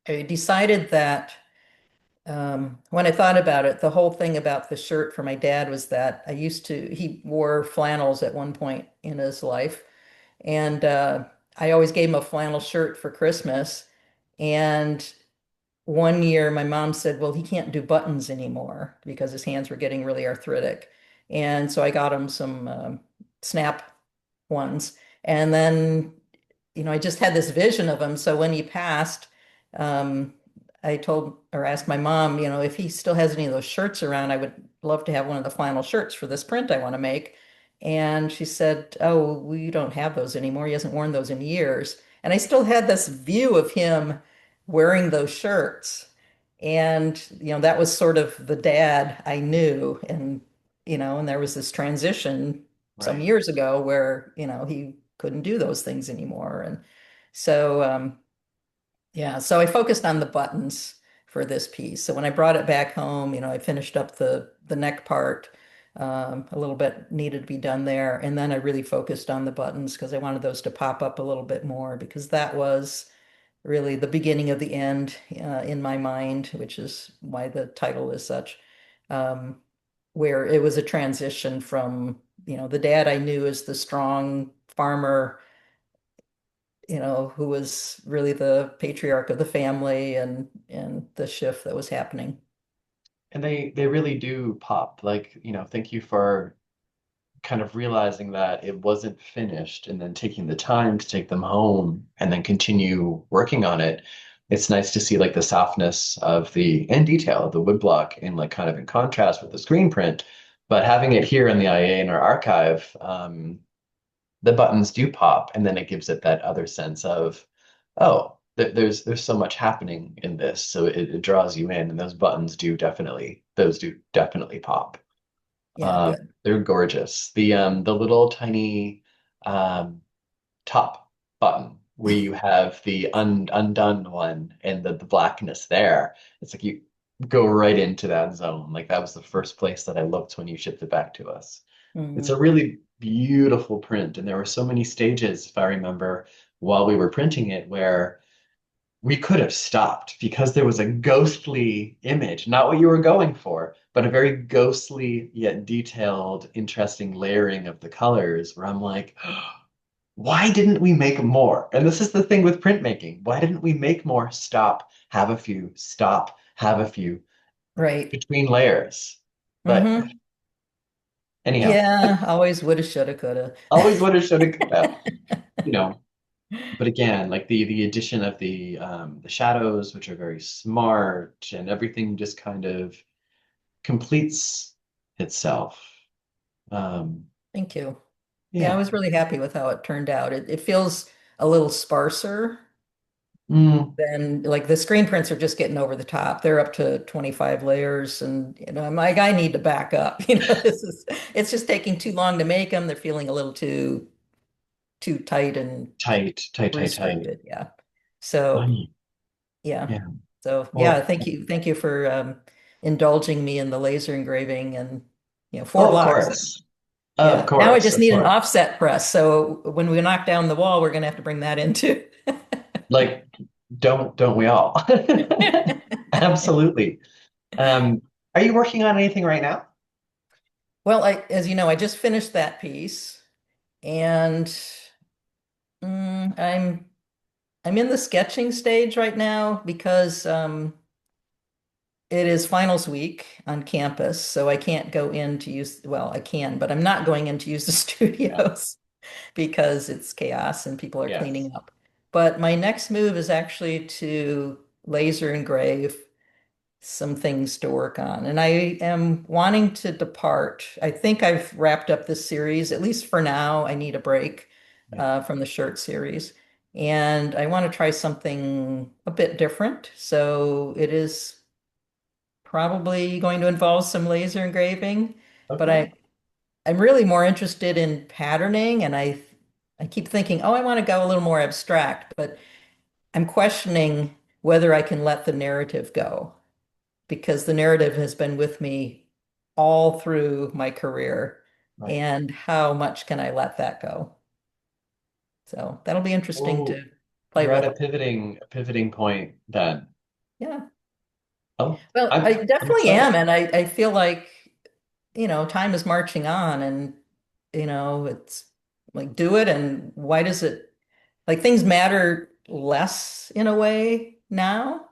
I decided that when I thought about it, the whole thing about the shirt for my dad was that he wore flannels at one point in his life. And I always gave him a flannel shirt for Christmas. And one year, my mom said, well, he can't do buttons anymore because his hands were getting really arthritic. And so I got him some snap ones. And then, I just had this vision of him. So when he passed, um, I told or asked my mom, if he still has any of those shirts around, I would love to have one of the flannel shirts for this print I want to make. And she said, oh, we don't have those anymore. He hasn't worn those in years. And I still had this view of him wearing those shirts. And, that was sort of the dad I knew. And there was this transition some Right. years ago where, he couldn't do those things anymore. And so, yeah, so I focused on the buttons for this piece. So when I brought it back home, I finished up the neck part. A little bit needed to be done there. And then I really focused on the buttons because I wanted those to pop up a little bit more because that was really the beginning of the end in my mind, which is why the title is such, um, where it was a transition from, the dad I knew as the strong farmer, who was really the patriarch of the family and the shift that was happening. And they really do pop. Like, thank you for kind of realizing that it wasn't finished and then taking the time to take them home and then continue working on it. It's nice to see like the softness of the end detail of the woodblock in like kind of in contrast with the screen print. But having it here in the IA in our archive, the buttons do pop, and then it gives it that other sense of, oh, there's so much happening in this, so it draws you in, and those do definitely pop. Yeah, good. They're gorgeous. The little tiny um, top button where you have the undone one and the blackness there. It's like you go right into that zone. Like that was the first place that I looked when you shipped it back to us. It's a Mhm. really beautiful print. And there were so many stages, if I remember, while we were printing it, where we could have stopped because there was a ghostly image, not what you were going for, but a very ghostly yet detailed, interesting layering of the colors where I'm like, why didn't we make more? And this is the thing with printmaking. Why didn't we make more? Stop, have a few, stop, have a few Right. between layers. But Mm-hmm. anyhow, Yeah, always woulda, shoulda, coulda. always would have, should have, could have, you know. But again, like the addition of the shadows, which are very smart, and everything just kind of completes itself. Um, Thank you. Yeah, I yeah. was really happy with how it turned out. It feels a little sparser Mm, than like the screen prints are just getting over the top. They're up to 25 layers and I'm like, I need to back up. It's just taking too long to make them. They're feeling a little too tight and tight, tight, tight, tight. restricted. Yeah. So Funny. yeah. Yeah. So yeah, Well, thank you. Thank you for indulging me in the laser engraving and four oh, of blocks. course. Of Yeah. Now I course. just Of need an course. offset press. So when we knock down the wall, we're gonna have to bring that in too. Like, don't we all? Absolutely. Um, are you working on anything right now? Well, as you know, I just finished that piece, and I'm in the sketching stage right now because it is finals week on campus, so I can't go in to use, well, I can, but I'm not going in to use the Yeah. studios because it's chaos and people are Yes. cleaning up. But my next move is actually to laser engrave some things to work on. And I am wanting to depart. I think I've wrapped up this series, at least for now. I need a break Yeah. from the shirt series. And I want to try something a bit different. So it is probably going to involve some laser engraving, but Okay. I'm really more interested in patterning and I keep thinking, oh, I want to go a little more abstract, but I'm questioning whether I can let the narrative go because the narrative has been with me all through my career. Right. And how much can I let that go? So that'll be interesting Well, to play you're at with. a pivoting point then. Yeah. Oh, Well, I I'm definitely excited. am. And I feel like, time is marching on and, it's like do it. And why does it, like things matter less in a way now?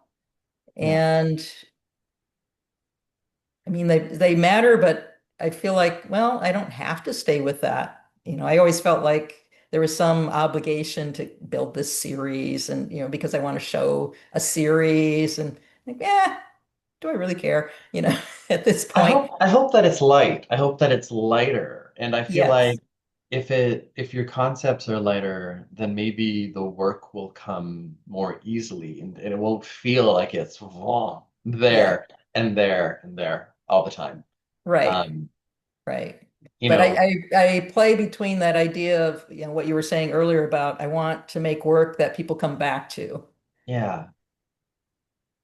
Yeah. And I mean, they matter, but I feel like, well, I don't have to stay with that. I always felt like there was some obligation to build this series and, because I want to show a series and like, do I really care? At this point. I hope that it's light. I hope that it's lighter. And I feel Yes. like if your concepts are lighter, then maybe the work will come more easily and it won't feel like it's Yeah. there and there and there all the time. Right. Um, Right. you But know, I play between that idea of, what you were saying earlier about I want to make work that people come back to. yeah.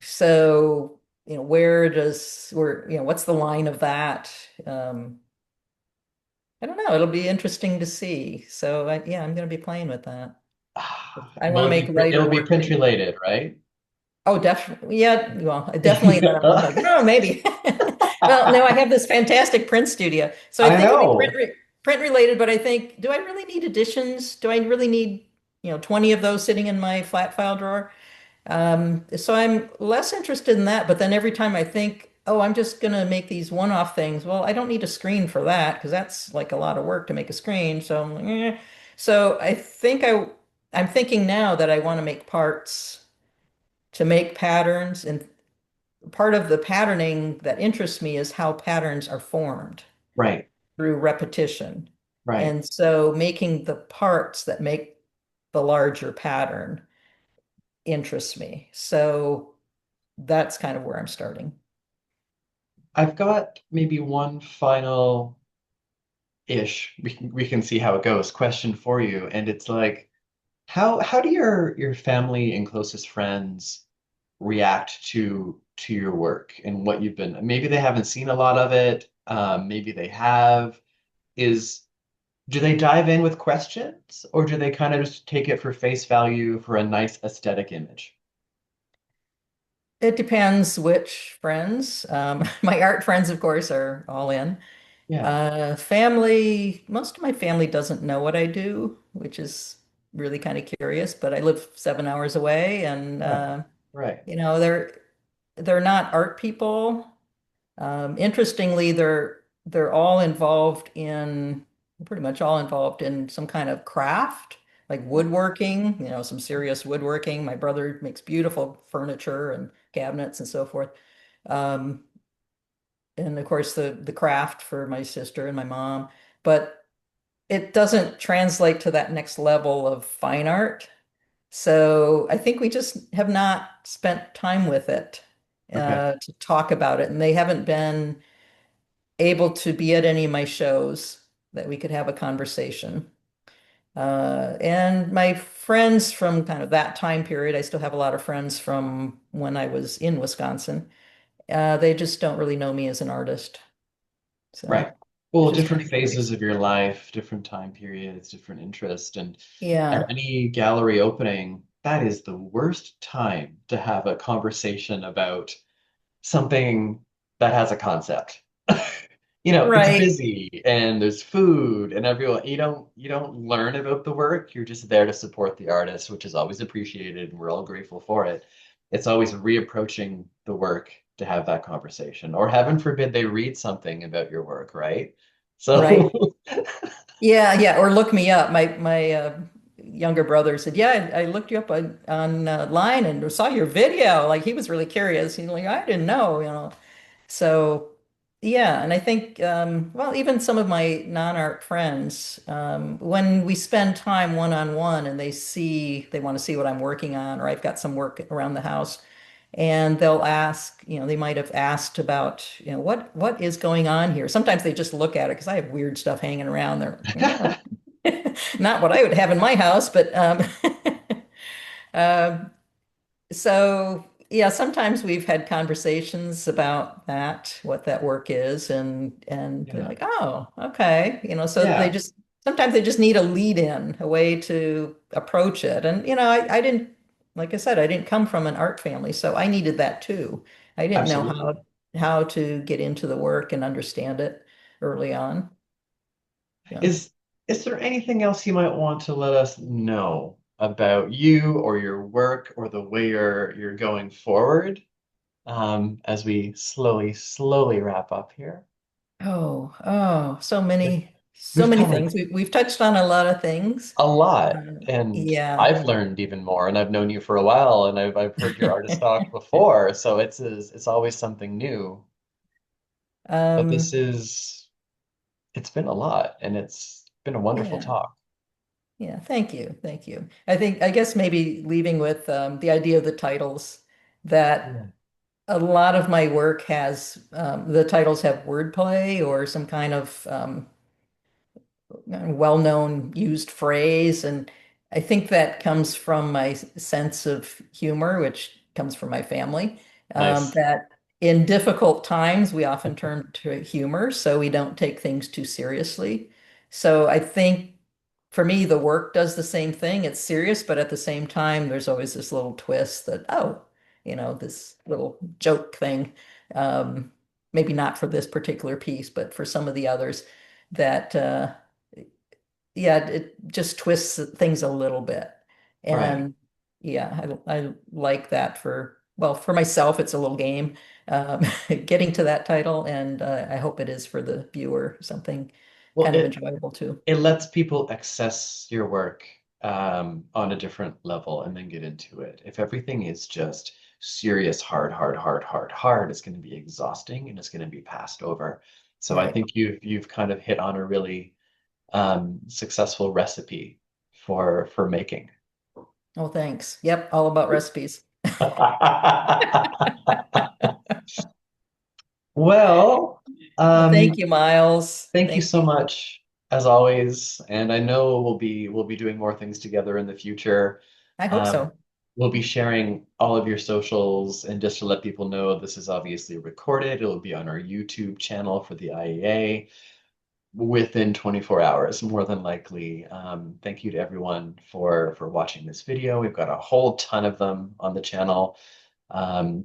So, what's the line of that? Um, I don't know. It'll be interesting to see. So, yeah, I'm going to be playing with that. I want to make It'll lighter be work print too. related, right? Oh, definitely. Yeah, well, definitely that I'm like, no, maybe. Well, no, I have this fantastic print studio. So I I think it'll be know. print related, but I think, do I really need editions? Do I really need, 20 of those sitting in my flat file drawer? So I'm less interested in that, but then every time I think, oh, I'm just gonna make these one-off things, well, I don't need a screen for that because that's like a lot of work to make a screen. So I'm like, So I think I'm thinking now that I want to make parts to make patterns, and part of the patterning that interests me is how patterns are formed Right, through repetition. right. And so making the parts that make the larger pattern interests me. So that's kind of where I'm starting. I've got maybe one final ish. We can see how it goes. Question for you, and it's like, how do your family and closest friends react to your work and what you've been? Maybe they haven't seen a lot of it. Maybe they have. Is do they dive in with questions or do they kind of just take it for face value for a nice aesthetic image? It depends which friends. My art friends, of course, are all in. Yeah. Family, most of my family doesn't know what I do, which is really kind of curious, but I live 7 hours away and Right. Right. you know, they're not art people. Interestingly, they're all involved in pretty much all involved in some kind of craft, like woodworking, you know, some serious woodworking. My brother makes beautiful furniture and cabinets and so forth. Um, and of course the craft for my sister and my mom, but it doesn't translate to that next level of fine art. So I think we just have not spent time with it Okay. to talk about it, and they haven't been able to be at any of my shows that we could have a conversation. And my friends from kind of that time period, I still have a lot of friends from when I was in Wisconsin. They just don't really know me as an artist. So Right. it's Well, just kind different of phases curious. of your life, different time periods, different interest, and at Yeah, any gallery opening, that is the worst time to have a conversation about something that has a concept. It's right, busy and there's food and everyone, you don't learn about the work. You're just there to support the artist, which is always appreciated and we're all grateful for it. It's always reapproaching the work to have that conversation. Or heaven forbid they read something about your work, right? So right. Yeah, yeah. Or look me up. My younger brother said, "Yeah, I looked you up on line and saw your video." Like he was really curious. He's like, "I didn't know, you know." So, yeah, and I think, well, even some of my non-art friends, when we spend time one-on-one and they want to see what I'm working on, or I've got some work around the house, and they'll ask, you know, they might have asked about, you know, what is going on here? Sometimes they just look at it because I have weird stuff hanging around there. Yeah, not what I would have in my house, but uh, so, yeah, sometimes we've had conversations about that, what that work is, and they're yeah, like, "Oh, okay." You know, so they yeah, just sometimes they just need a lead in, a way to approach it. And you know, I didn't like I said, I didn't come from an art family, so I needed that too. I didn't know absolutely. how to get into the work and understand it early on. Yeah. Is is there anything else you might want to let us know about you or your work or the way you're going forward as we slowly wrap up here? Oh, We've so we've many covered things. We've touched on a lot of things. a lot, and Yeah. I've learned even more, and I've known you for a while, and I've heard your artist talk before, so it's always something new. But Um, it's been a lot, and it's been a wonderful yeah. talk. Yeah. Thank you. Thank you. I guess maybe leaving with the idea of the titles, that Yeah. a lot of my work has the titles have wordplay or some kind of well-known used phrase. And I think that comes from my sense of humor, which comes from my family, Nice. that in difficult times, we often turn to humor, so we don't take things too seriously. So I think for me, the work does the same thing. It's serious, but at the same time, there's always this little twist that, oh, you know, this little joke thing. Um, Maybe not for this particular piece, but for some of the others that yeah, it just twists things a little bit. Right. And yeah, I like that for, well, for myself, it's a little game getting to that title, and I hope it is for the viewer something Well, kind of enjoyable too. it lets people access your work on a different level and then get into it. If everything is just serious, hard, it's going to be exhausting and it's going to be passed over. So I Right. think you've kind of hit on a really successful recipe for making. Oh, thanks. Yep, all about recipes. Well, Well, thank um, you, Miles. thank you Thank so you. much as always, and I know we'll be doing more things together in the future. I hope Um, so. we'll be sharing all of your socials, and just to let people know, this is obviously recorded. It'll be on our YouTube channel for the IEA. within 24 hours, more than likely. Thank you to everyone for watching this video. We've got a whole ton of them on the channel.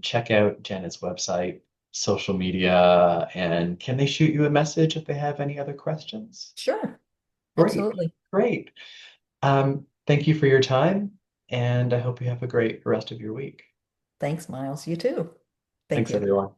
Check out Janet's website, social media, and can they shoot you a message if they have any other questions? Sure, Great, absolutely. great. Thank you for your time, and I hope you have a great rest of your week. Thanks, Miles. You too. Thank Thanks, you. everyone.